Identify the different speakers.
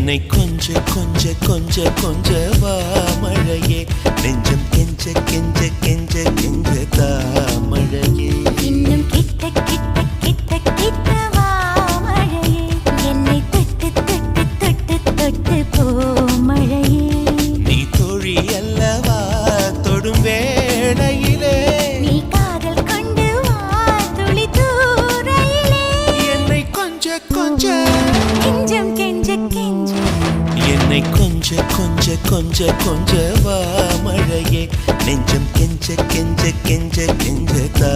Speaker 1: என்னை கொஞ்ச கொஞ்ச கொஞ்ச கொஞ்ச வா மழையே நெஞ்சம் கெஞ்ச கெஞ்ச கெஞ்ச கெஞ்ச தா மழையே
Speaker 2: இன்னும் கிட்ட கிட்ட கிட்ட கிட்ட வா மழையே என்னை தொட்டு தொட்டு தொட்டு தொட்டு போ மழையே
Speaker 1: நீ தோழி அல்லவா தொடும் வேளையிலே
Speaker 2: நீ காதல் கொண்டு வா துளி தூரையிலே
Speaker 1: என்னை கொஞ்ச கொஞ்ச
Speaker 2: கெஞ்சம் கெஞ்ச கெஞ்ச
Speaker 1: என்னை கொஞ்ச கொஞ்ச கொஞ்ச கொஞ்ச வா மழையே நெஞ்சம் கெஞ்ச கெஞ்ச கெஞ்ச கெஞ்ச தா